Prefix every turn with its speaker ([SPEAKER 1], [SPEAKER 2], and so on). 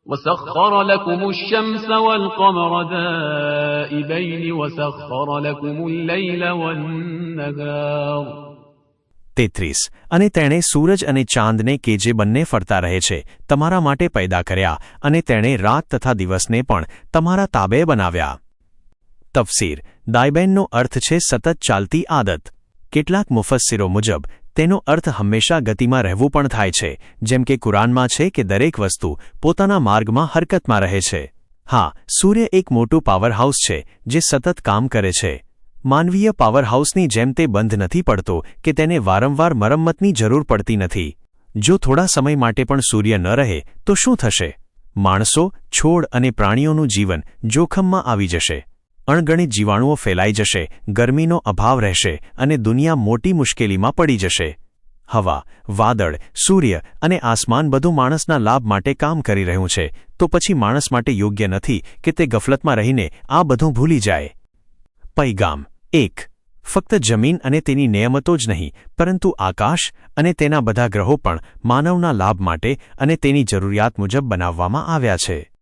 [SPEAKER 1] وسخر لكم الشمس والقمر دائبين وسخر لكم الليل والنهار
[SPEAKER 2] 33 અને તેણે સૂરજ અને ચાંદને કે જે બંને ફરતા રહે છે તમારા માટે પેદા કર્યા અને તેણે રાત તથા દિવસને પણ તમારા તાબે બનાવ્યા. તફસીર દાયબેનનો અર્થ છે સતત ચાલતી આદત. કેટલાક મુફસ્સિરો મુજબ તેનો અર્થ હંમેશા ગતિમાં રહેવું પણ થાય છે, જેમ કે કુરાનમાં છે કે દરેક વસ્તુ પોતાના માર્ગમાં હરકતમાં રહે છે. હા, સૂર્ય એક મોટું પાવરહાઉસ છે જે સતત કામ કરે છે. માનવીય પાવરહાઉસની જેમ તે બંધ નથી પડતો કે તેને વારંવાર મરમ્મતની જરૂર પડતી નથી. જો થોડા સમય માટે પણ સૂર્ય ન રહે તો શું થશે? માણસો, છોડ અને પ્રાણીઓનું જીવન જોખમમાં આવી જશે. અણગણિત જીવાણુઓ ફેલાઈ જશે, ગરમીનો અભાવ રહેશે અને દુનિયા મોટી મુશ્કેલીમાં પડી જશે. હવા, વાદળ, સૂર્ય અને આસમાન બધું માણસના લાભ માટે કામ કરી રહ્યું છે, તો પછી માણસ માટે યોગ્ય નથી કે તે ગફલતમાં રહીને આ બધું ભૂલી જાય. પૈગામ 1. ફક્ત જમીન અને તેની નિયમતો જ નહીં, પરંતુ આકાશ અને તેના બધા ગ્રહો પણ માનવના લાભ માટે અને તેની જરૂરિયાત મુજબ બનાવવામાં આવ્યા છે.